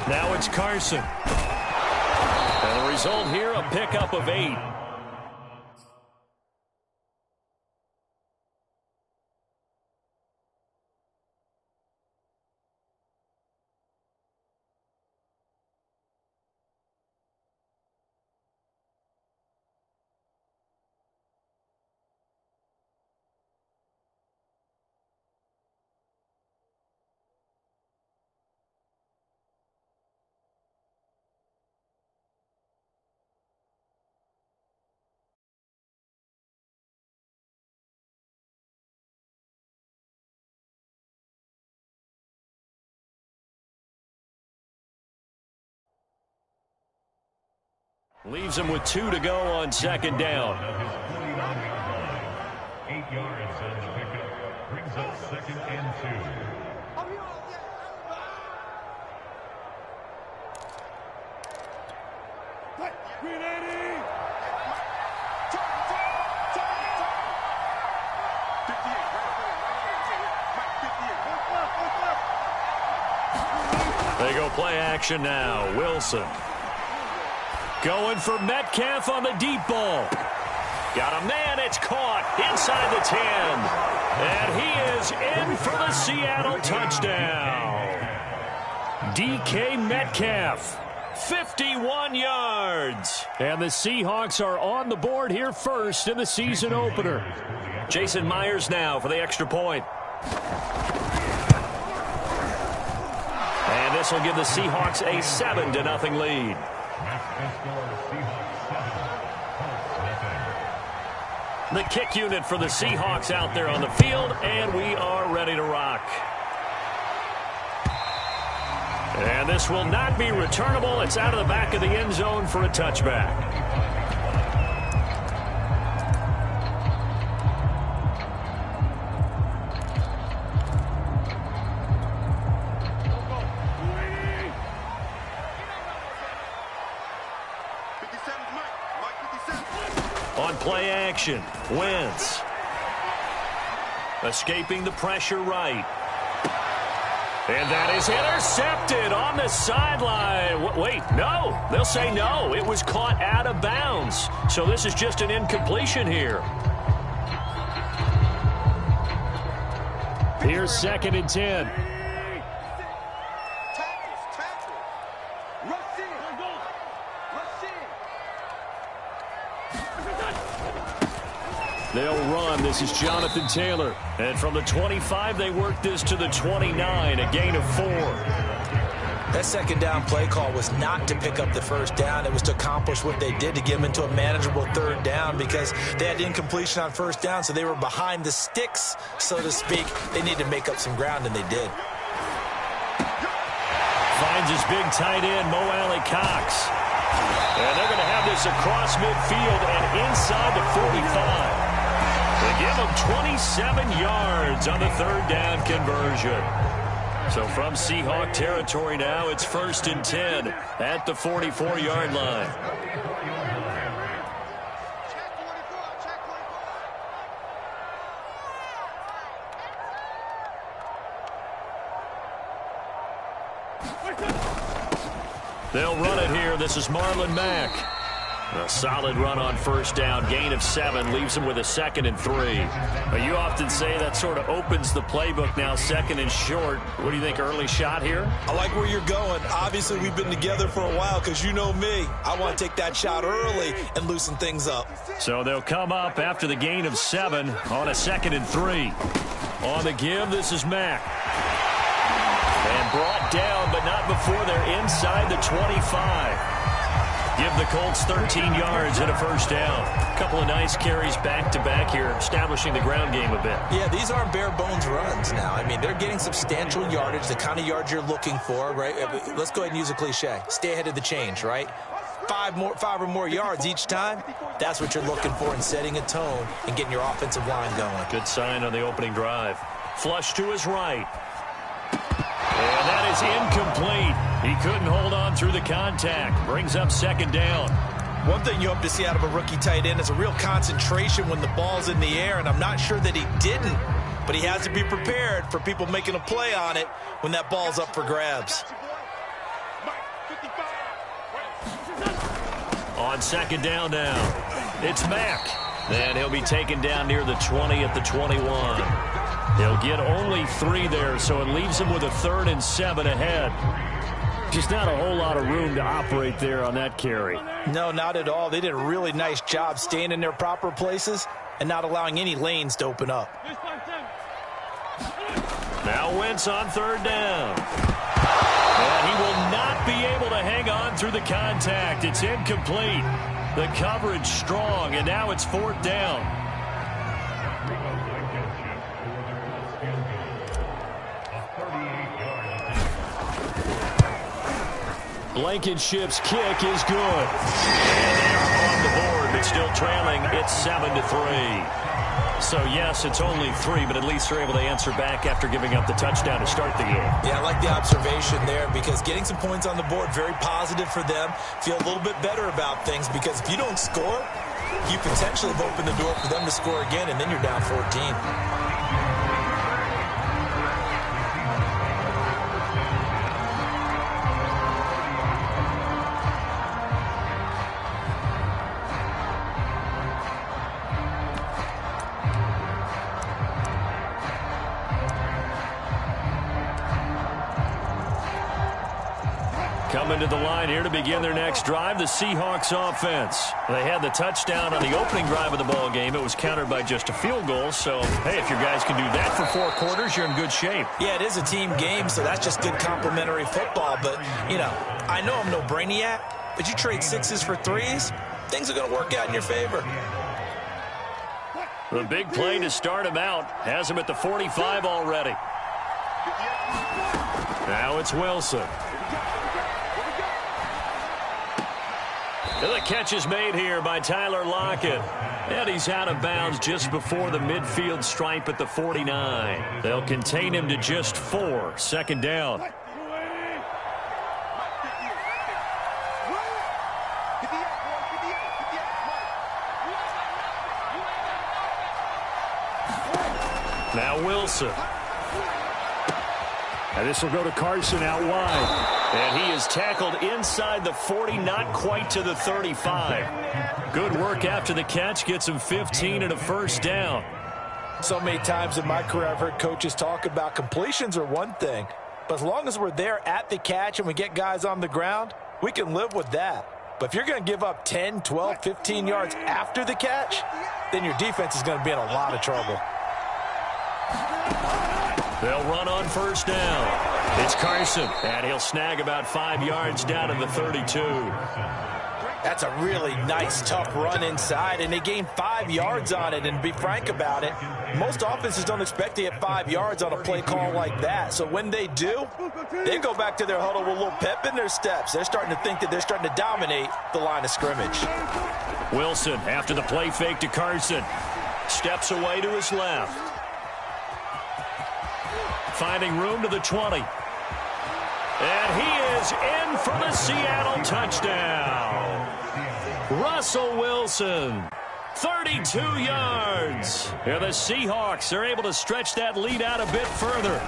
Now it's Carson. And the result here, a pickup of 8. Leaves him with 2 to go on second down. 8 yards on the pickup. Brings up 2nd and 2. They go play action now. Wilson. Going for Metcalf on the deep ball. Got a man, it's caught inside the 10. And he is in for the Seattle touchdown. DK Metcalf, 51 yards. And the Seahawks are on the board here first in the season opener. Jason Myers now for the extra point. And this will give the Seahawks a 7-0 lead. The kick unit for the Seahawks out there on the field, and we are ready to rock. And this will not be returnable. It's out of the back of the end zone for a touchback. On play action, Wentz. Escaping the pressure right. And that is intercepted on the sideline. Wait, no. They'll say no. It was caught out of bounds. So this is just an incompletion here. Here's 2nd and 10. They'll run. This is Jonathan Taylor. And from the 25, they work this to the 29, a gain of 4. That second down play call was not to pick up the first down. It was to accomplish what they did to get them into a manageable 3rd down because they had incompletion on 1st down, so they were behind the sticks, so to speak. They needed to make up some ground, and they did. Finds his big tight end, Mo Alley-Cox. And they're going to have this across midfield and inside the 45. They give him 27 yards on the 3rd down conversion. So from Seahawk territory now, it's 1st and 10 at the 44-yard line. They'll run it here. This is Marlon Mack. A solid run on 1st down. Gain of 7 leaves him with a 2nd and 3. You often say that sort of opens the playbook now, 2nd and short. What do you think, early shot here? I like where you're going. Obviously, we've been together for a while because you know me. I want to take that shot early and loosen things up. So they'll come up after the gain of 7 on a 2nd and 3. On the give, this is Mack. And brought down, but not before they're inside the 25. Give the Colts 13 yards and a 1st down. A couple of nice carries back-to-back here, establishing the ground game a bit. Yeah, these aren't bare-bones runs now. I mean, they're getting substantial yardage, the kind of yards you're looking for, right? Let's go ahead and use a cliche. Stay ahead of the change, right? 5 or more yards each time, that's what you're looking for in setting a tone and getting your offensive line going. Good sign on the opening drive. Flush to his right. And that is incomplete. He couldn't hold on through the contact. Brings up 2nd down. One thing you hope to see out of a rookie tight end is a real concentration when the ball's in the air, and I'm not sure that he didn't, but he has to be prepared for people making a play on it when that ball's up for grabs. On second down now, it's Mack. And he'll be taken down near the 20 at the 21. He'll get only 3 there, so it leaves him with a 3rd and 7 ahead. Just not a whole lot of room to operate there on that carry. No, not at all. They did a really nice job staying in their proper places and not allowing any lanes to open up. Now Wentz on 3rd down. And he will not be able to hang on through the contact. It's incomplete. The coverage strong, and now it's 4th down. Blankenship's kick is good. And they're on the board, but still trailing. It's 7-3. So, yes, it's only 3, but at least they're able to answer back after giving up the touchdown to start the game. Yeah, I like the observation there because getting some points on the board, very positive for them. Feel a little bit better about things because if you don't score, you potentially have opened the door for them to score again, and then you're down 14. Coming to the line here to begin their next drive, the Seahawks offense. They had the touchdown on the opening drive of the ball game. It was countered by just a field goal. So, hey, if your guys can do that for 4 quarters, you're in good shape. Yeah, it is a team game, so that's just good complementary football. But, you know, I know I'm no brainiac, but you trade 6s for 3s, things are going to work out in your favor. The big play to start him out has him at the 45 already. Now it's Wilson. The catch is made here by Tyler Lockett. And he's out of bounds just before the midfield stripe at the 49. They'll contain him to just 4. 2nd down. Now Wilson. And this will go to Carson out wide. And he is tackled inside the 40, not quite to the 35. Good work after the catch. Gets him 15 and a 1st down. So many times in my career I've heard coaches talk about completions are one thing. But as long as we're there at the catch and we get guys on the ground, we can live with that. But if you're going to give up 10, 12, 15 yards after the catch, then your defense is going to be in a lot of trouble. They'll run on 1st down. It's Carson, and he'll snag about 5 yards down to the 32. That's a really nice, tough run inside, and they gained 5 yards on it. And to be frank about it, most offenses don't expect to get 5 yards on a play call like that. So when they do, they go back to their huddle with a little pep in their steps. They're starting to think that they're starting to dominate the line of scrimmage. Wilson, after the play fake to Carson, steps away to his left. Finding room to the 20. And he is in for the Seattle touchdown. Russell Wilson, 32 yards. And the Seahawks are able to stretch that lead out a bit further.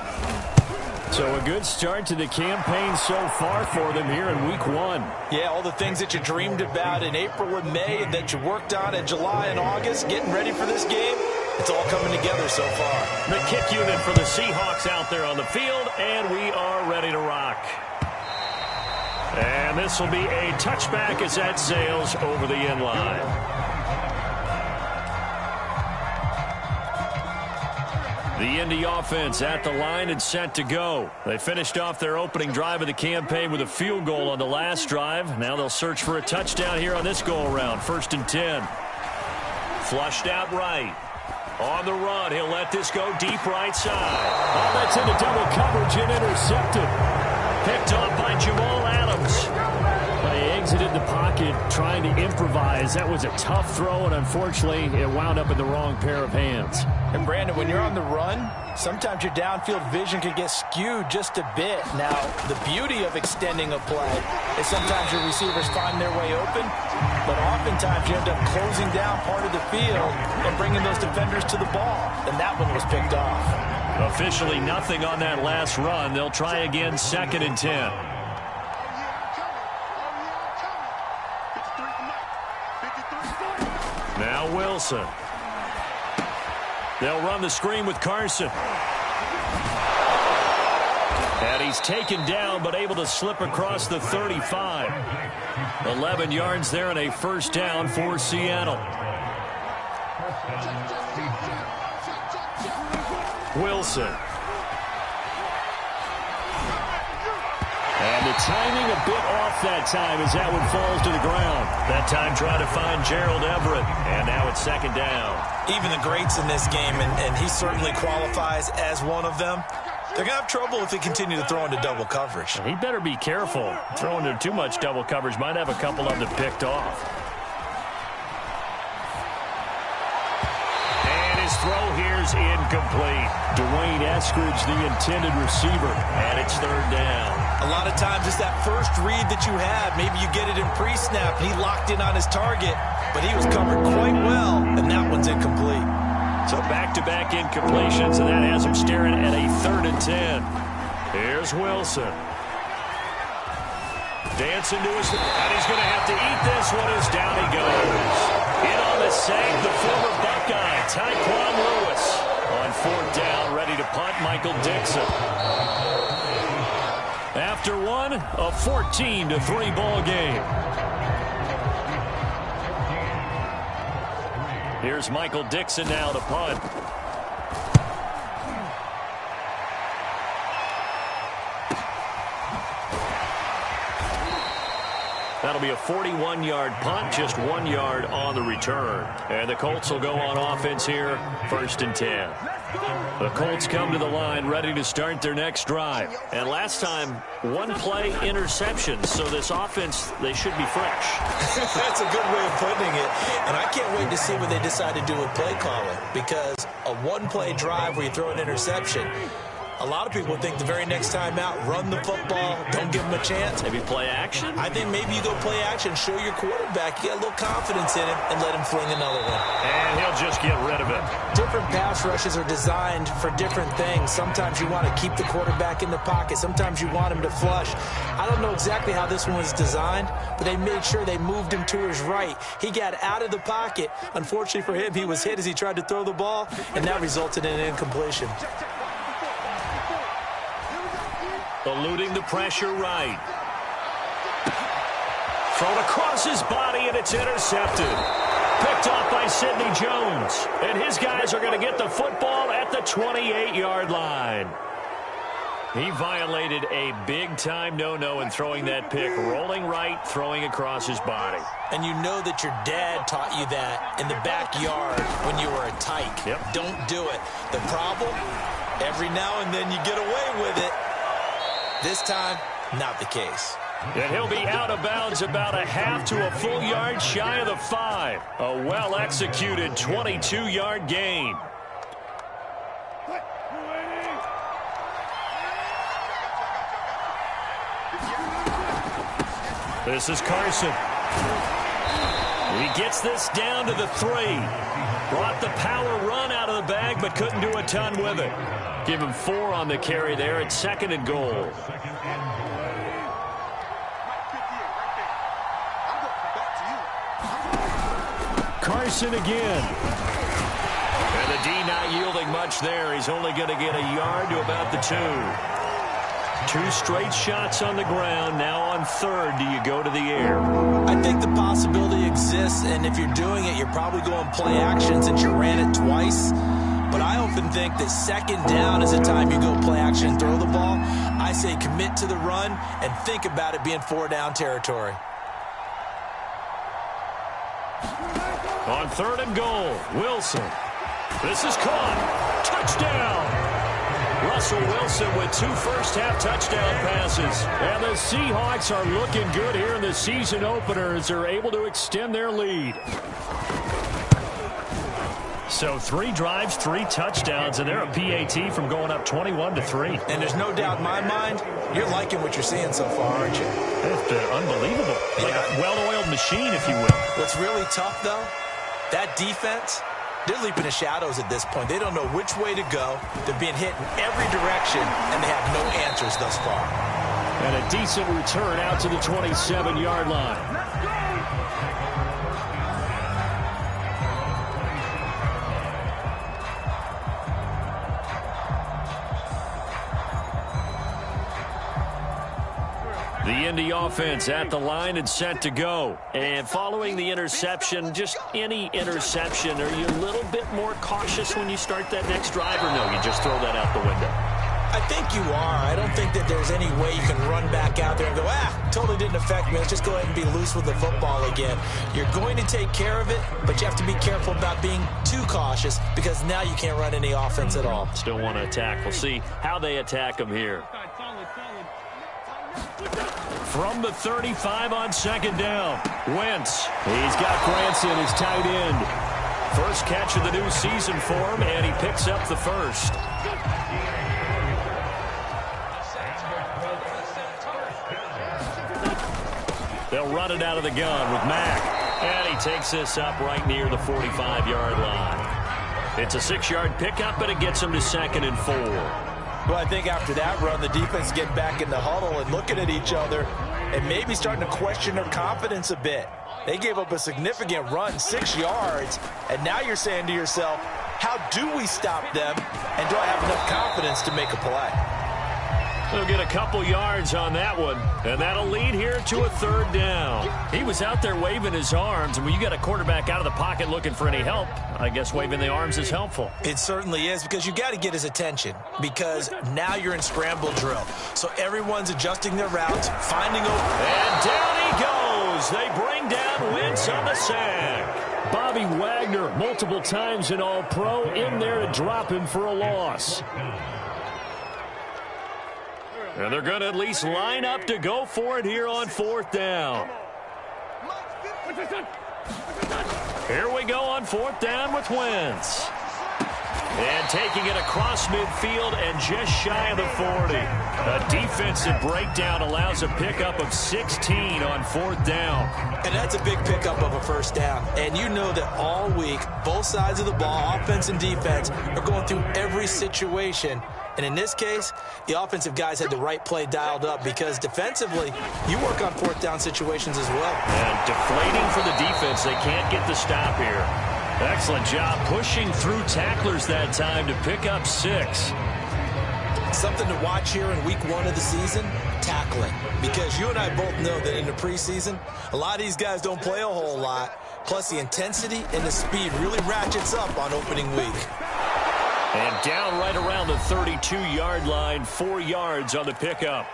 So a good start to the campaign so far for them here in week 1. Yeah, all the things that you dreamed about in April and May and that you worked on in July and August, getting ready for this game, it's all coming together so far. The kick unit for the Seahawks out there on the field, and we are ready to rock. And this will be a touchback as that sails over the end line. The Indy offense at the line and set to go. They finished off their opening drive of the campaign with a field goal on the last drive. Now they'll search for a touchdown here on this go-around. 1st and 10. Flushed out right. On the run, he'll let this go deep right side. Oh, that's into double coverage and intercepted. Picked off by Jamal Adams. He exited the pocket trying to improvise. That was a tough throw, and unfortunately, it wound up in the wrong pair of hands. And, Brandon, when you're on the run, sometimes your downfield vision can get skewed just a bit. Now, the beauty of extending a play is sometimes your receivers find their way open, but oftentimes you end up closing down part of the field and bringing those defenders to the ball. And that one was picked off. Officially nothing on that last run. They'll try again 2nd and 10. Wilson. They'll run the screen with Carson. And he's taken down but able to slip across the 35. 11 yards there and a first down for Seattle. Wilson. And the timing a bit off that time as that one falls to the ground. That time trying to find Gerald Everett. And now it's second down. Even the greats in this game, and he certainly qualifies as one of them, they're going to have trouble if they continue to throw into double coverage. He better be careful. Throwing into too much double coverage might have a couple of them picked off. And his throw here's incomplete. Dwayne Eskridge, the intended receiver, and it's third down. A lot of times it's that first read that you have. Maybe you get it in pre-snap, and he locked in on his target, but he was covered quite well, and that one's incomplete. So back-to-back incompletions, and that has him staring at a 3rd and 10. Here's Wilson. Dancing to his... And he's going to have to eat this one as down he goes. In on the save, the former Buckeye, Tyquan Lewis. On 4th down, ready to punt, Michael Dixon. After one, a 14-3 ball game. Here's Michael Dixon now to punt. That'll be a 41-yard punt, just 1 yard on the return. And the Colts will go on offense here, 1st and 10. The Colts come to the line ready to start their next drive. And last time, 1 play interception. So this offense, they should be fresh. That's a good way of putting it. And I can't wait to see what they decide to do with play calling. Because a 1-play drive where you throw an interception, a lot of people think the very next time out, run the football, don't give them a chance. Maybe play action? I think maybe you go play action, show your quarterback, you got a little confidence in him, and let him fling another one. And he'll just get rid of it. Different pass rushes are designed for different things. Sometimes you want to keep the quarterback in the pocket. Sometimes you want him to flush. I don't know exactly how this one was designed, but they made sure they moved him to his right. He got out of the pocket. Unfortunately for him, he was hit as he tried to throw the ball, and that resulted in an incompletion. Eluding the pressure right. Thrown across his body, and it's intercepted. Picked off by Sidney Jones. And his guys are going to get the football at the 28-yard line. He violated a big-time no-no in throwing that pick. Rolling right, throwing across his body. And you know that your dad taught you that in the backyard when you were a tyke. Yep. Don't do it. The problem, every now and then you get away with it. This time, not the case. And he'll be out of bounds about a half to a full yard shy of the 5. A well-executed 22-yard gain. This is Carson. He gets this down to the 3. Brought the power run out of the bag, but couldn't do a ton with it. Give him 4 on the carry there at 2nd and goal. Carson again. And the D not yielding much there. He's only going to get a yard to about the 2. 2 straight shots on the ground. Now on 3rd, do you go to the air? I think the possibility exists, and if you're doing it, you're probably going play action since you ran it twice. But I often think that 2nd down is the time you go play action and throw the ball. I say commit to the run and think about it being 4-down territory. On 3rd and goal, Wilson. This is caught. Touchdown. Russell Wilson with 2 first-half touchdown passes. And the Seahawks are looking good here in the season opener as they're able to extend their lead. So 3 drives, 3 touchdowns, and they're a PAT from going up 21-3. And there's no doubt in my mind, you're liking what you're seeing so far, aren't you? It's been unbelievable. Like a well-oiled machine, if you will. What's really tough, though, that defense, they're leaping the shadows at this point. They don't know which way to go. They're being hit in every direction, and they have no answers thus far. And a decent return out to the 27-yard line. The Indy offense at the line and set to go. And following the interception, just any interception, are you a little bit more cautious when you start that next drive, or no, you just throw that out the window? I think you are. I don't think that there's any way you can run back out there and go, totally didn't affect me. Let's just go ahead and be loose with the football again. You're going to take care of it, but you have to be careful about being too cautious because now you can't run any offense at all. Still want to attack. We'll see how they attack them here. From the 35 on second down, Wentz. He's got Granson, his tight end. First catch of the new season for him, and he picks up the first. They'll run it out of the gun with Mack. And he takes this up right near the 45-yard line. It's a 6-yard pickup, and it gets him to 2nd and 4. Well, I think after that run, the defense get back in the huddle and looking at each other and maybe starting to question their confidence a bit. They gave up a significant run, 6 yards, and now you're saying to yourself, how do we stop them, and do I have enough confidence to make a play? They'll get a couple yards on that one, and that'll lead here to a 3rd down. He was out there waving his arms, and when you got a quarterback out of the pocket looking for any help, I guess waving the arms is helpful. It certainly is, because you got to get his attention, because now you're in scramble drill. So everyone's adjusting their routes, finding open. And down he goes. They bring down Wentz on the sack. Bobby Wagner, multiple times an All-Pro, in there to drop him for a loss. And they're going to at least line up to go for it here on 4th down. Here we go on 4th down with Wentz. And taking it across midfield and just shy of the 40. A defensive breakdown allows a pickup of 16 on 4th down. And that's a big pickup of a 1st down. And you know that all week, both sides of the ball, offense and defense, are going through every situation. And in this case, the offensive guys had the right play dialed up because defensively, you work on 4th down situations as well. And deflating for the defense. They can't get the stop here. Excellent job pushing through tacklers that time to pick up 6. Something to watch here in week 1 of the season, tackling. Because you and I both know that in the preseason, a lot of these guys don't play a whole lot. Plus, the intensity and the speed really ratchets up on opening week. And down right around the 32-yard line, 4 yards on the pickup.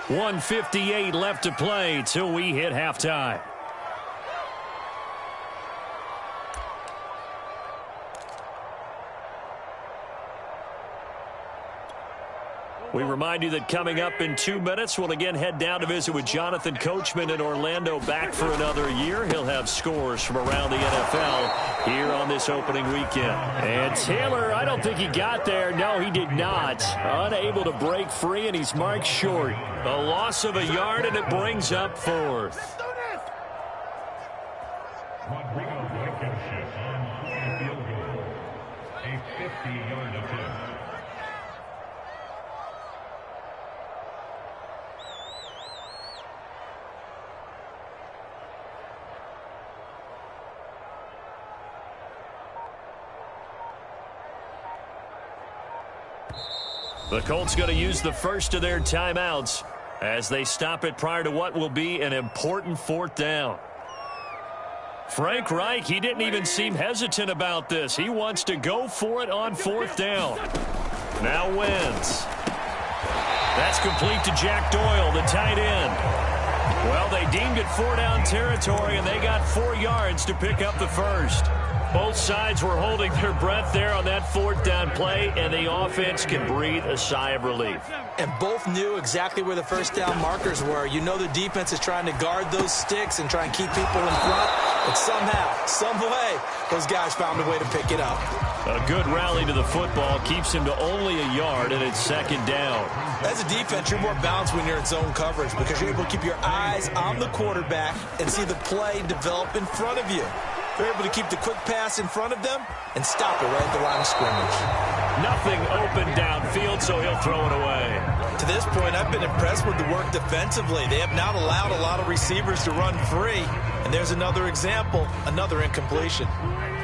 1:58 left to play till we hit halftime. We remind you that coming up in 2 minutes, we'll again head down to visit with Jonathan Coachman in Orlando, back for another year. He'll have scores from around the NFL here on this opening weekend. And Taylor, I don't think he got there. No, he did not. Unable to break free, and he's marked short. A loss of a yard, and it brings up 4th. Rodrigo Blankenship on field goal. A 50-yard attempt. The Colts going to use the first of their timeouts as they stop it prior to what will be an important 4th down. Frank Reich, he didn't even seem hesitant about this. He wants to go for it on 4th down. Now Wentz. That's complete to Jack Doyle, the tight end. Well, they deemed it 4-down territory, and they got 4 yards to pick up the first. Both sides were holding their breath there on that 4th down play, and the offense can breathe a sigh of relief. And both knew exactly where the 1st down markers were. You know the defense is trying to guard those sticks and try and keep people in front, but somehow, some way, those guys found a way to pick it up. A good rally to the football keeps him to only a yard, and it's 2nd down. As a defense, you're more balanced when you're in zone coverage because you're able to keep your eyes on the quarterback and see the play develop in front of you. They're able to keep the quick pass in front of them and stop it right at the line of scrimmage. Nothing open downfield, so he'll throw it away. To this point, I've been impressed with the work defensively. They have not allowed a lot of receivers to run free. And there's another example, another incompletion.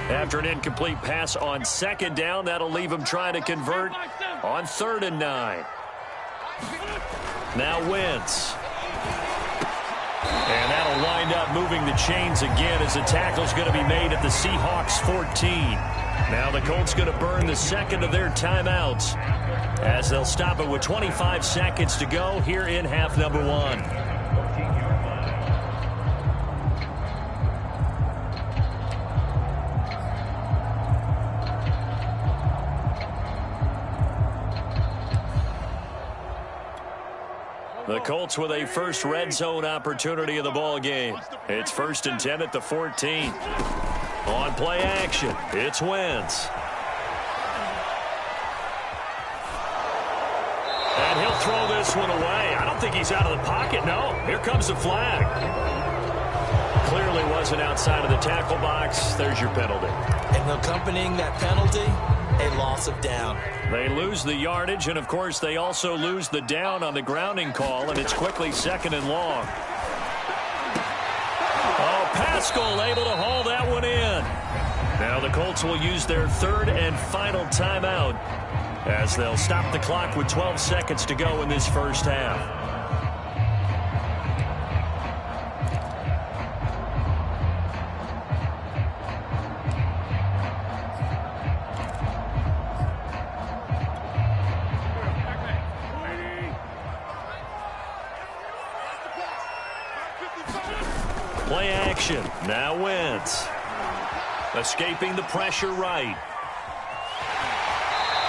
After an incomplete pass on 2nd down, that'll leave him trying to convert on 3rd and 9. Now Wentz. And that'll wind up moving the chains again as the tackle's going to be made at the Seahawks 14. Now the Colts going to burn the second of their timeouts as they'll stop it with 25 seconds to go here in half number one. The Colts with a first red zone opportunity of the ball game. It's 1st and 10 at the 14. On play action, it's Wentz. And he'll throw this one away. I don't think he's out of the pocket, no. Here comes the flag. Clearly wasn't outside of the tackle box. There's your penalty. And accompanying that penalty, a loss of down. They lose the yardage, and, of course, they also lose the down on the grounding call, and it's quickly 2nd and long. Oh, Pascal able to haul that one in. Now the Colts will use their 3rd and final timeout as they'll stop the clock with 12 seconds to go in this first half. Play action. Now Wentz. Escaping the pressure right.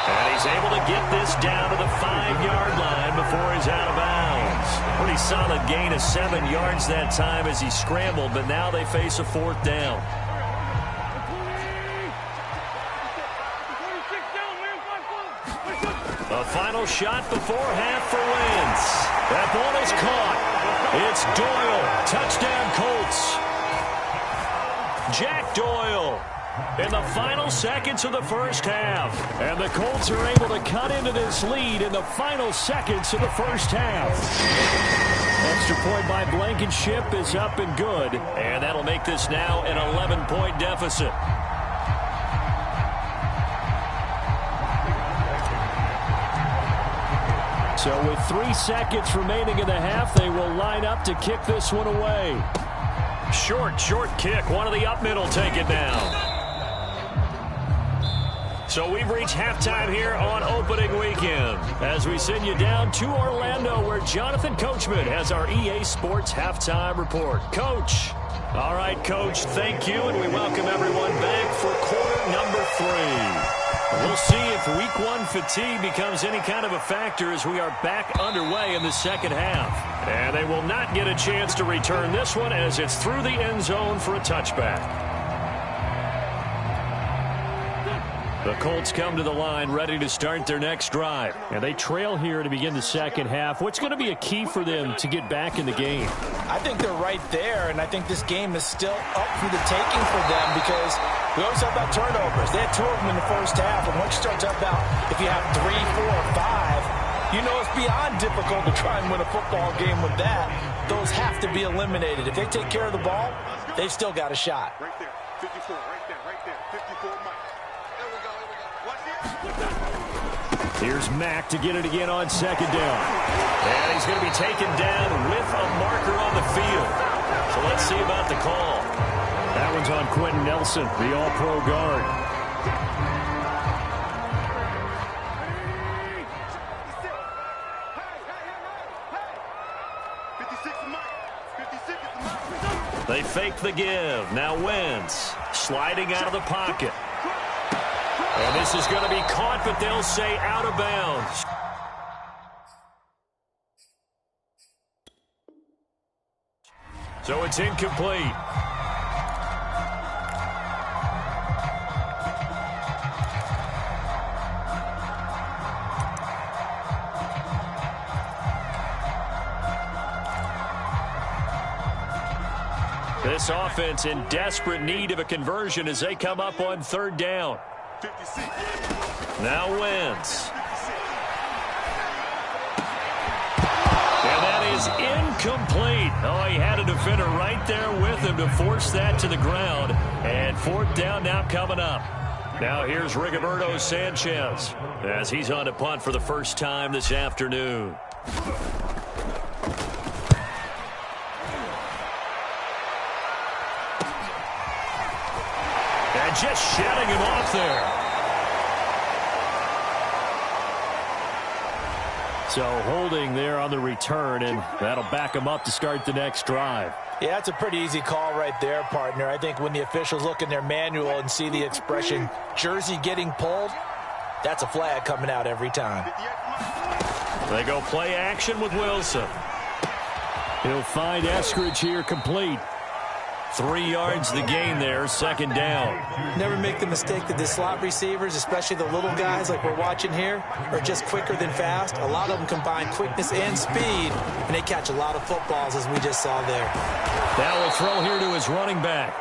And he's able to get this down to the 5-yard line before he's out of bounds. Pretty solid gain of 7 yards that time as he scrambled, but now they face a 4th down. A final shot before half for Wentz. That ball is caught. It's Doyle. Touchdown, Colts. Jack Doyle in the final seconds of the first half. And the Colts are able to cut into this lead in the final seconds of the first half. Extra point by Blankenship is up and good. And that'll make this now an 11-point deficit. So with 3 seconds remaining in the half, they will line up to kick this one away. Short kick. One of the up middle take it down. So we've reached halftime here on opening weekend as we send you down to Orlando where Jonathan Coachman has our EA Sports halftime report. Coach. All right, Coach, thank you, and we welcome everyone back for quarter number 3. We'll see if week 1 fatigue becomes any kind of a factor as we are back underway in the second half. And they will not get a chance to return this one as it's through the end zone for a touchback. The Colts come to the line ready to start their next drive. And they trail here to begin the second half. What's going to be a key for them to get back in the game? I think they're right there, and I think this game is still up for the taking for them because we always talk about turnovers. They had 2 of them in the first half, and once you start talking about if you have 3, 4, 5, you know it's beyond difficult to try and win a football game with that. Those have to be eliminated. If they take care of the ball, they've still got a shot. Right there, 54, right there, 54, Mike. There we go. Watch this. Here's Mack to get it again on second down. And he's going to be taken down with a marker on the field. So let's see about the call. That one's on Quentin Nelson, the all-pro guard. They fake the give. Now Wentz sliding out of the pocket. And this is going to be caught, but they'll say out of bounds. So it's incomplete. This offense in desperate need of a conversion as they come up on 3rd down. 56. Now Wentz. And that is incomplete. Oh, he had a defender right there with him to force that to the ground. And 4th down now coming up. Now here's Rigoberto Sanchez as he's on to punt for the first time this afternoon. just shedding him off there. So holding there on the return, and that'll back him up to start the next drive. Yeah, that's a pretty easy call right there, partner. I think when the officials look in their manual and see the expression jersey getting pulled, that's a flag coming out every time. They go play action with Wilson. He'll find Eskridge here complete. 3 yards the gain there, second down. Never make the mistake that the slot receivers, especially the little guys like we're watching here, are just quicker than fast. A lot of them combine quickness and speed, and they catch a lot of footballs, as we just saw there. Now will throw here to his running back.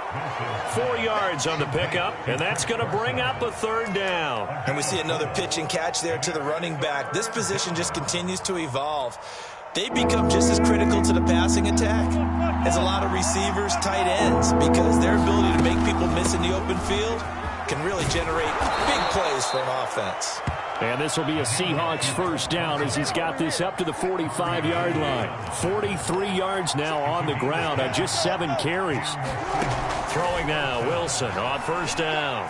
4 yards on the pickup, and that's going to bring up a third down. And we see another pitch and catch there to the running back. This position just continues to evolve. They become just as critical to the passing attack as a lot of receivers, tight ends, because their ability to make people miss in the open field can really generate big plays for an offense. And this will be a Seahawks first down as he's got this up to the 45-yard line. 43 yards now on the ground on just 7 carries. Throwing now, Wilson on first down.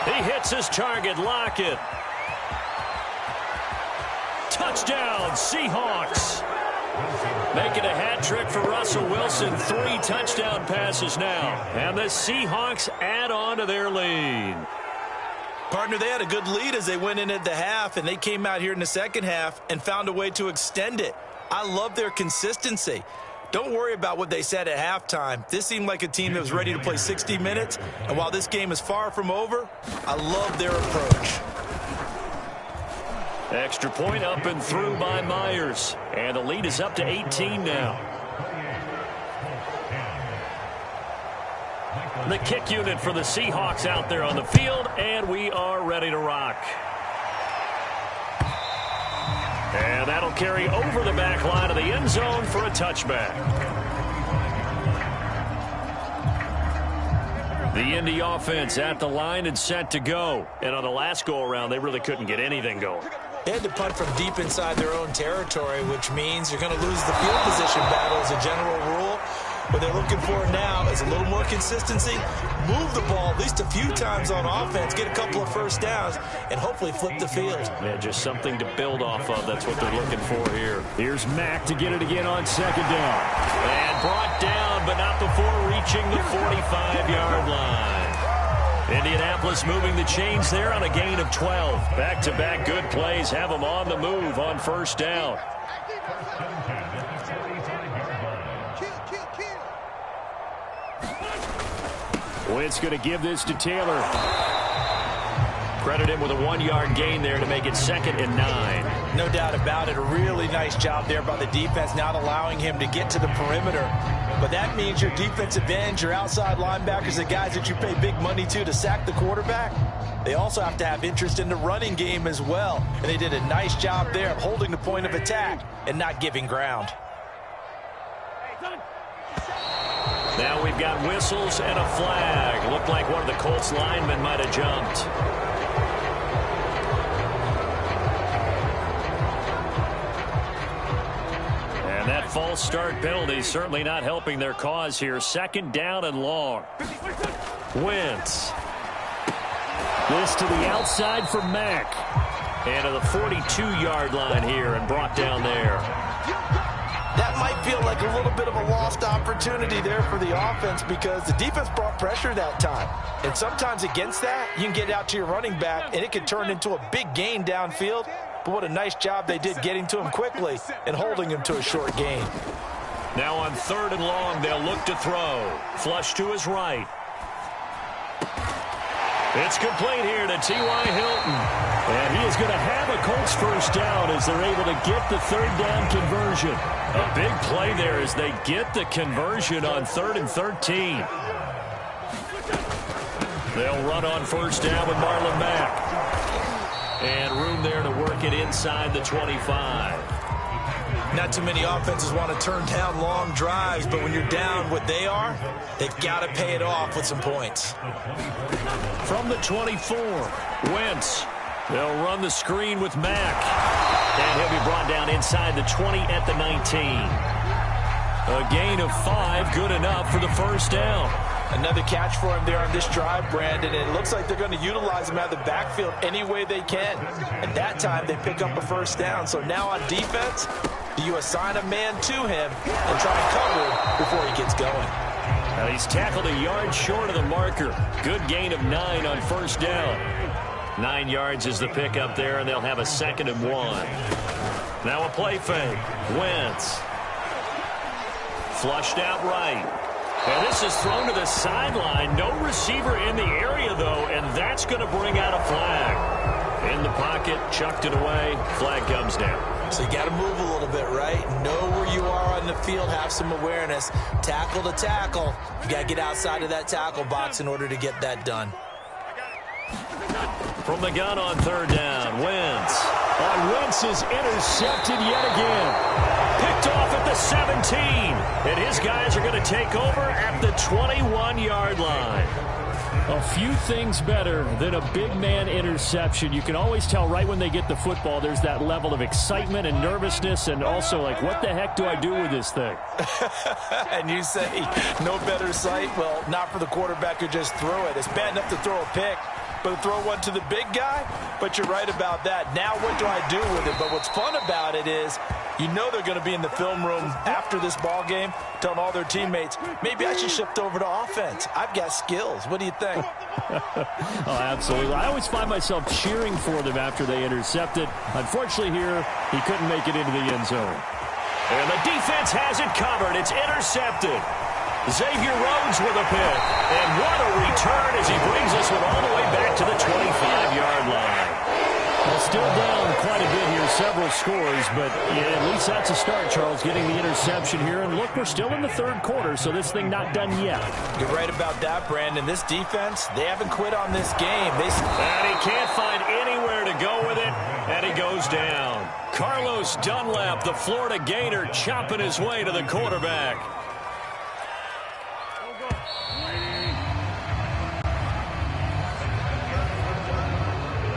He hits his target, Lockett. Touchdown, Seahawks. Making a hat trick for Russell Wilson. 3 touchdown passes now. And the Seahawks add on to their lead. Partner, they had a good lead as they went in at the half, and they came out here in the second half and found a way to extend it. I love their consistency. Don't worry about what they said at halftime. This seemed like a team that was ready to play 60 minutes, and while this game is far from over, I love their approach. Extra point up and through by Myers. And the lead is up to 18 now. The kick unit for the Seahawks out there on the field, and we are ready to rock. And that'll carry over the back line of the end zone for a touchback. The Indy offense at the line and set to go. And on the last go-around, they really couldn't get anything going. They had to punt from deep inside their own territory, which means you're going to lose the field position battle as a general rule. What they're looking for now is a little more consistency, move the ball at least a few times on offense, get a couple of first downs, and hopefully flip the field. Yeah, just something to build off of. That's what they're looking for here. Here's Mack to get it again on second down. And brought down, but not before reaching the 45-yard line. Indianapolis moving the chains there on a gain of 12. Back-to-back good plays have them on the move on first down. Wentz going to give this to Taylor. Credit him with a 1-yard gain there to make it 2nd and 9. No doubt about it. A really nice job there by the defense, not allowing him to get to the perimeter. But that means your defensive ends, your outside linebackers, the guys that you pay big money to sack the quarterback, they also have to have interest in the running game as well. And they did a nice job there of holding the point of attack and not giving ground. Now we've got whistles and a flag. Looked like one of the Colts linemen might have jumped. And that false start penalty certainly not helping their cause here. 2nd down and long. Wentz. This to the outside for Mack. And to the 42-yard line here and brought down there. That might feel like a little bit of a lost opportunity there for the offense because the defense brought pressure that time. And sometimes against that, you can get out to your running back, and it can turn into a big gain downfield. But what a nice job they did getting to him quickly and holding him to a short gain. Now on 3rd and long, they'll look to throw. Flush to his right. It's complete here to T.Y. Hilton. And he is going to have a Colts first down as they're able to get the 3rd down conversion. A big play there as they get the conversion on 3rd and 13. They'll run on first down with Marlon Mack. And room there to work it inside the 25. Not too many offenses want to turn down long drives, but when you're down what they are, they've got to pay it off with some points. From the 24, Wentz. They'll run the screen with Mack. And he'll be brought down inside the 20 at the 19. A gain of 5, good enough for the first down. Another catch for him there on this drive, Brandon. It looks like they're going to utilize him out of the backfield any way they can. At that time, they pick up a first down. So now on defense, do you assign a man to him and try and cover him before he gets going? Now he's tackled a yard short of the marker. Good gain of 9 on first down. 9 yards is the pickup there, and they'll have a 2nd and 1. Now a play fake. Wentz. Flushed out right. And this is thrown to the sideline. No receiver in the area, though, and that's going to bring out a flag. In the pocket, chucked it away. Flag comes down. So you got to move a little bit, right? Know where you are on the field, have some awareness. Tackle to tackle. You got to get outside of that tackle box in order to get that done. From the gun on 3rd down, Wentz. Wentz is intercepted yet again. Picked off at the 17. And his guys are going to take over at the 21-yard line. A few things better than a big man interception. You can always tell right when they get the football, there's that level of excitement and nervousness, and also like, what the heck do I do with this thing? And you say, no better sight? Well, not for the quarterback who just threw it. It's bad enough to throw a pick, but to throw one to the big guy? But you're right about that. Now what do I do with it? But what's fun about it is, you know they're going to be in the film room after this ball game telling all their teammates, maybe I should shift over to offense. I've got skills. What do you think? Oh, absolutely. I always find myself cheering for them after they intercept it. Unfortunately here, he couldn't make it into the end zone. And the defense has it covered. It's intercepted. Xavier Rhodes with a pick. And what a return as he brings us all the way back to the 25-yard line. Well, still down quite a bit here, several scores, but yeah, at least that's a start, Charles, getting the interception here. And look, we're still in the 3rd quarter, so this thing not done yet. You're right about that, Brandon. This defense, they haven't quit on this game. And he can't find anywhere to go with it, and he goes down. Carlos Dunlap, the Florida Gator, chopping his way to the quarterback.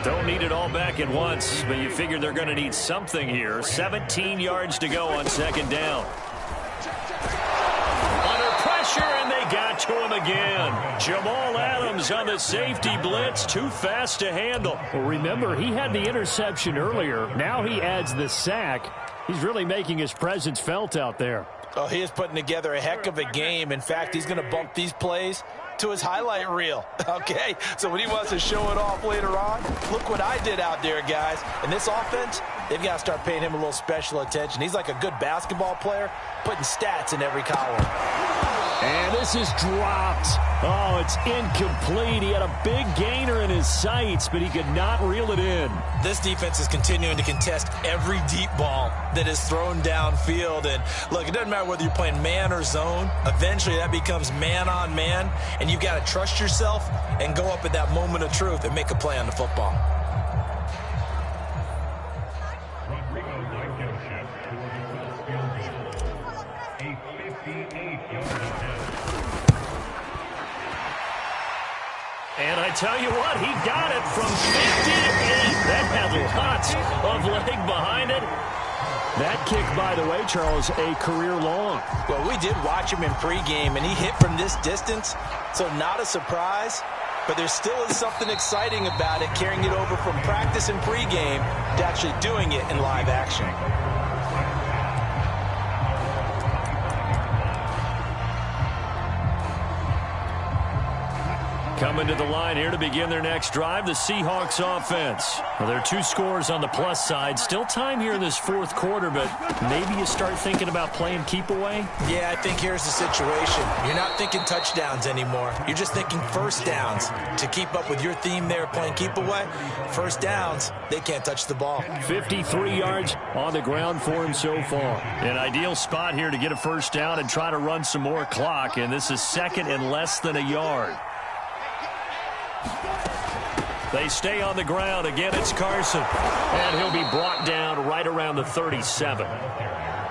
Don't need it all back at once, but you figure they're going to need something here. 17 yards to go on 2nd down. Under pressure, and they got to him again. Jamal Adams on the safety blitz, too fast to handle. Well, remember, he had the interception earlier. Now he adds the sack. He's really making his presence felt out there. Oh, he is putting together a heck of a game. In fact, he's going to bump these plays to his highlight reel, okay? So when he wants to show it off later on, look what I did out there, guys. And this offense, they've got to start paying him a little special attention. He's like a good basketball player, putting stats in every column. And this is dropped. Oh, it's incomplete. He had a big gainer in his sights, but he could not reel it in. This defense is continuing to contest every deep ball that is thrown downfield. And look, it doesn't matter whether you're playing man or zone. Eventually, that becomes man on man. And you've got to trust yourself and go up at that moment of truth and make a play on the football. And I tell you what, he got it from 58. That had lots of leg behind it. That kick, by the way, Charles, a career long. Well, we did watch him in pregame, and he hit from this distance, so not a surprise. But there still is something exciting about it, carrying it over from practice and pregame to actually doing it in live action. Coming to the line here to begin their next drive, the Seahawks offense. Well, there are 2 scores on the plus side. Still time here in this 4th quarter, but maybe you start thinking about playing keep away? Yeah, I think here's the situation. You're not thinking touchdowns anymore. You're just thinking first downs. To keep up with your theme there, playing keep away, first downs, they can't touch the ball. 53 yards on the ground for him so far. An ideal spot here to get a first down and try to run some more clock, and this is 2nd and less than a yard. They stay on the ground. Again, it's Carson. And he'll be brought down right around the 37.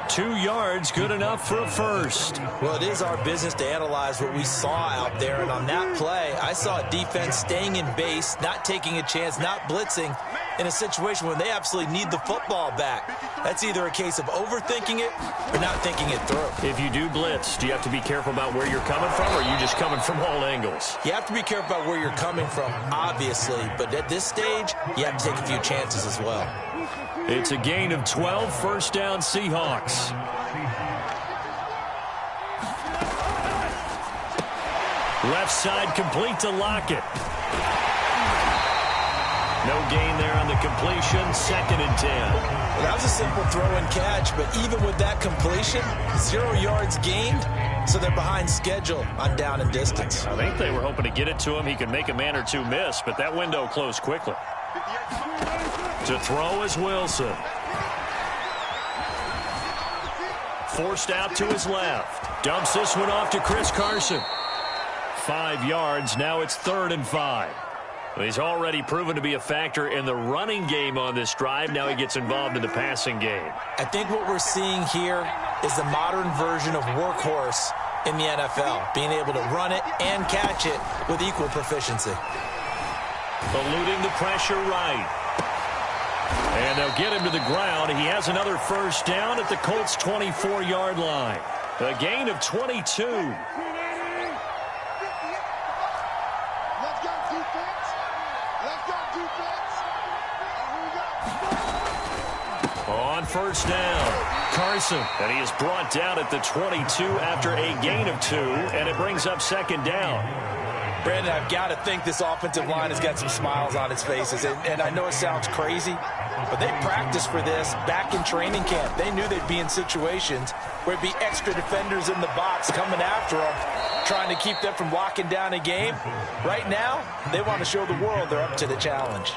2 yards, good enough for a first. Well, it is our business to analyze what we saw out there. And on that play, I saw a defense staying in base, not taking a chance, not blitzing, in a situation when they absolutely need the football back. That's either a case of overthinking it or not thinking it through. If you do blitz, do you have to be careful about where you're coming from, or are you just coming from all angles? You have to be careful about where you're coming from, obviously, but at this stage, you have to take a few chances as well. It's a gain of 12, first down Seahawks. Left side complete to Lockett. No gain there on the completion, 2nd and 10. Well, that was a simple throw and catch, but even with that completion, 0 yards gained, so they're behind schedule on down and distance. I think they were hoping to get it to him. He could make a man or two miss, but that window closed quickly. To throw is Wilson. Forced out to his left. Dumps this one off to Chris Carson. 5 yards. Now it's 3rd and 5. He's already proven to be a factor in the running game on this drive. Now he gets involved in the passing game. I think what we're seeing here is the modern version of workhorse in the NFL, being able to run it and catch it with equal proficiency. Eluding the pressure right. And they'll get him to the ground. He has another first down at the Colts' 24-yard line. A gain of 22. On first down, Carson, and he is brought down at the 22 after a gain of 2, and it brings up 2nd down. Brandon, I've got to think this offensive line has got some smiles on its faces, and I know it sounds crazy, but they practiced for this back in training camp. They knew they'd be in situations where it'd be extra defenders in the box coming after them, trying to keep them from locking down a game. Right now, they want to show the world they're up to the challenge.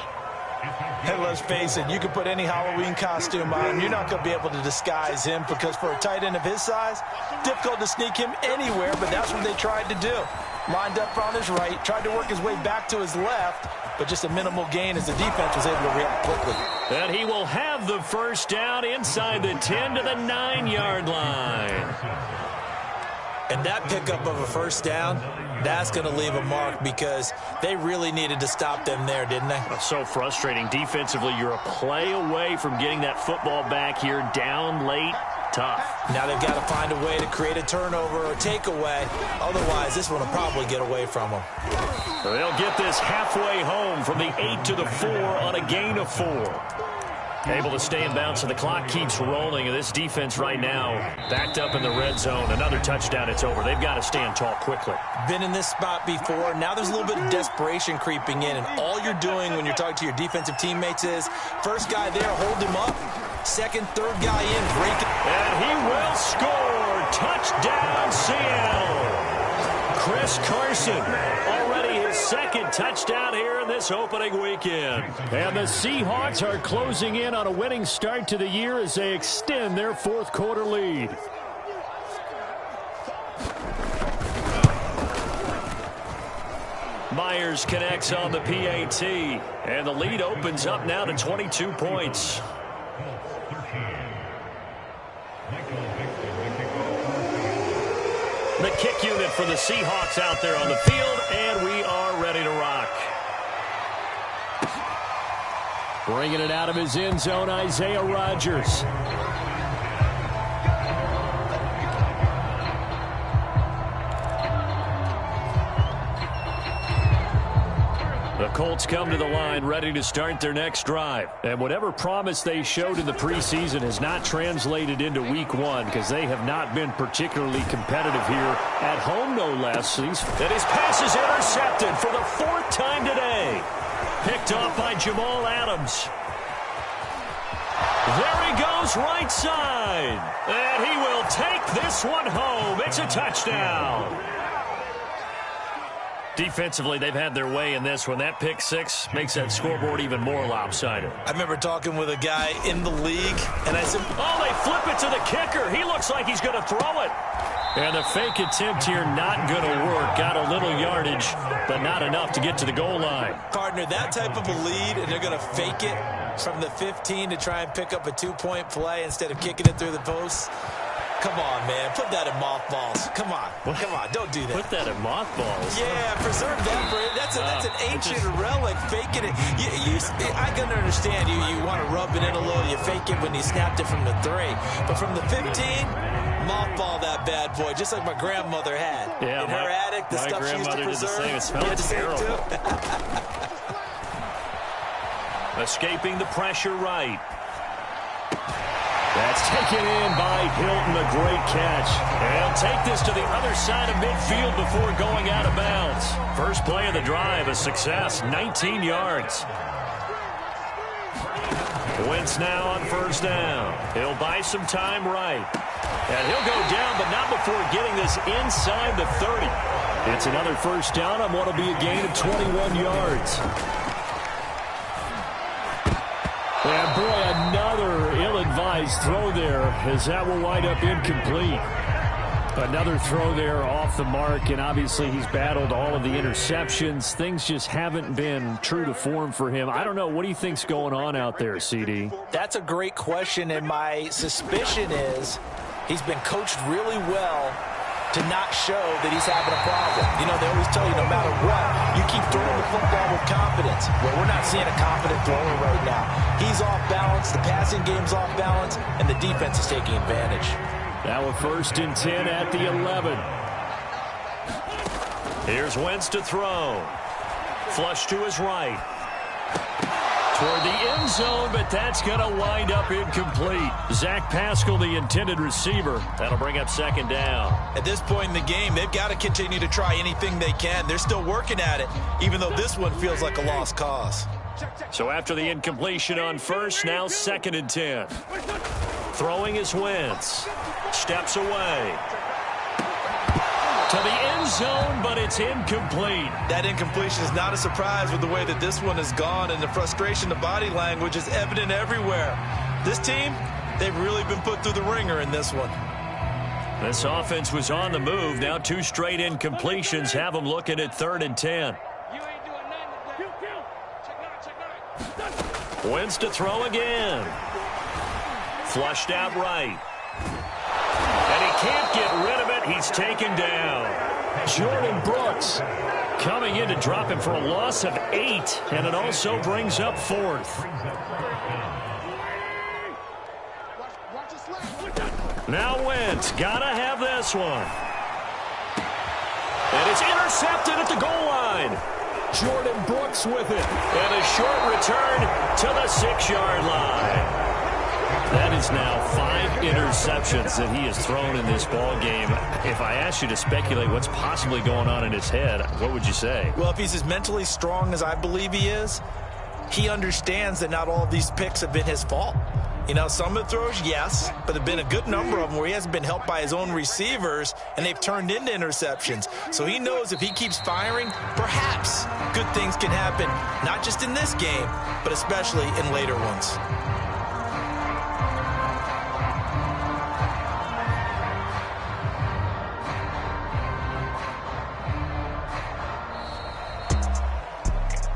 And let's face it, you can put any Halloween costume on him. You're not going to be able to disguise him, because for a tight end of his size, difficult to sneak him anywhere, but that's what they tried to do. Lined up on his right, tried to work his way back to his left, but just a minimal gain as the defense was able to react quickly. And he will have the first down inside the 10 to the 9-yard line. And that pickup of a first down, that's going to leave a mark, because they really needed to stop them there, didn't they? That's so frustrating. Defensively, you're a play away from getting that football back here, down late. Tough. Now they've got to find a way to create a turnover or takeaway. Otherwise, this one will probably get away from them. They'll get this halfway home from the 8 to the 4 on a gain of 4. Able to stay in bounds, and the clock keeps rolling. And this defense right now backed up in the red zone. Another touchdown, it's over. They've got to stand tall quickly. Been in this spot before. Now there's a little bit of desperation creeping in. And all you're doing when you're talking to your defensive teammates is, first guy there, hold him up. Second, third guy in, break it. And he will score. Touchdown, Seattle. Chris Carson, already his 2nd touchdown here in this opening weekend. And the Seahawks are closing in on a winning start to the year as they extend their 4th quarter lead. Myers connects on the PAT, and the lead opens up now to 22 points. The kick unit for the Seahawks out there on the field, and we are ready to rock. Bringing it out of his end zone, Isaiah Rodgers. The Colts come to the line ready to start their next drive. And whatever promise they showed in the preseason has not translated into week 1, because they have not been particularly competitive here at home, no less. And his pass is intercepted for the 4th time today. Picked off by Jamal Adams. There he goes, right side. And he will take this one home. It's a touchdown. Defensively, they've had their way in this one. That pick 6 makes that scoreboard even more lopsided. I remember talking with a guy in the league, and I said, oh, they flip it to the kicker. He looks like he's going to throw it. And the fake attempt here not going to work. Got a little yardage, but not enough to get to the goal line. Partner, that type of a lead, and they're going to fake it from the 15 to try and pick up a 2-point play instead of kicking it through the posts. Come on, man. Put that in mothballs. Come on. Come on. Don't do that. Put that in mothballs. Yeah, preserve that, Brady. That's an ancient relic. Faking it. I can understand you want to rub it in a little. You fake it when you snapped it from the 3. But from the 15, mothball that bad boy, just like my grandmother had. Yeah, in her attic, the stuff she used to preserve. It smells terrible. Escaping the pressure right. That's taken in by Hilton, a great catch. And he'll take this to the other side of midfield before going out of bounds. First play of the drive, a success, 19 yards. Wentz now on first down. He'll buy some time right. And he'll go down, but not before getting this inside the 30. It's another first down on what will be a gain of 21 yards. And boy, another ill-advised throw there, as that will wind up incomplete. Another throw there off the mark, and obviously he's battled all of the interceptions. Things just haven't been true to form for him. I don't know. What do you think's going on out there, CD? That's a great question, and my suspicion is he's been coached really well to not show that he's having a problem. You know, they always tell you no matter what, you keep throwing the football with confidence. Well, we're not seeing a confident thrower right now. He's off balance, the passing game's off balance, and the defense is taking advantage. Now a 1st and 10 at the 11. Here's Wentz to throw. Flush to his right. Toward the end zone, but that's going to wind up incomplete. Zach Pascal, the intended receiver. That'll bring up 2nd down. At this point in the game, they've got to continue to try anything they can. They're still working at it, even though this one feels like a lost cause. So after the incompletion on first, now 2nd and 10. Throwing is Wentz. Steps away. To the end zone, but it's incomplete. That incompletion is not a surprise with the way that this one has gone, and the frustration, the body language is evident everywhere. This team, they've really been put through the ringer in this one. This offense was on the move. Now 2 straight incompletions have them looking at 3rd and 10. Wentz to throw again. Flushed out right. And he can't get rid of it. He's taken down. Jordan Brooks coming in to drop him for a loss of 8. And it also brings up 4th. Now Wentz, gotta have this one. And it's intercepted at the goal line. Jordan Brooks with it. And a short return to the 6-yard line. That is now 5 interceptions that he has thrown in this ball game. If I asked you to speculate what's possibly going on in his head, what would you say? Well, if he's as mentally strong as I believe he is, he understands that not all of these picks have been his fault. You know, some of the throws, yes, but there have been a good number of them where he hasn't been helped by his own receivers, and they've turned into interceptions. So he knows if he keeps firing, perhaps good things can happen, not just in this game, but especially in later ones.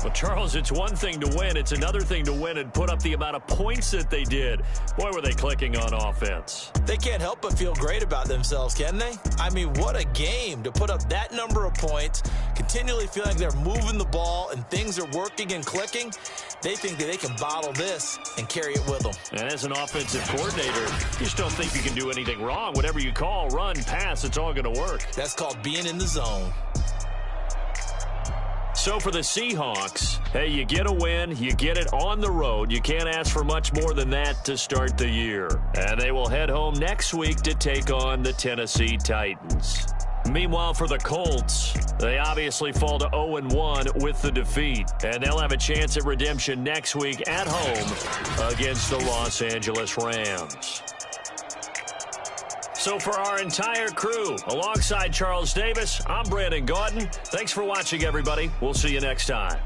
Well, Charles, it's one thing to win. It's another thing to win and put up the amount of points that they did. Boy, were they clicking on offense. They can't help but feel great about themselves, can they? I mean, what a game to put up that number of points, continually feeling like they're moving the ball and things are working and clicking. They think that they can bottle this and carry it with them. And as an offensive coordinator, you just don't think you can do anything wrong. Whatever you call, run, pass, it's all going to work. That's called being in the zone. So for the Seahawks, hey, you get a win, you get it on the road. You can't ask for much more than that to start the year. And they will head home next week to take on the Tennessee Titans. Meanwhile, for the Colts, they obviously fall to 0-1 with the defeat. And they'll have a chance at redemption next week at home against the Los Angeles Rams. So for our entire crew, alongside Charles Davis, I'm Brandon Gaudin. Thanks for watching, everybody. We'll see you next time.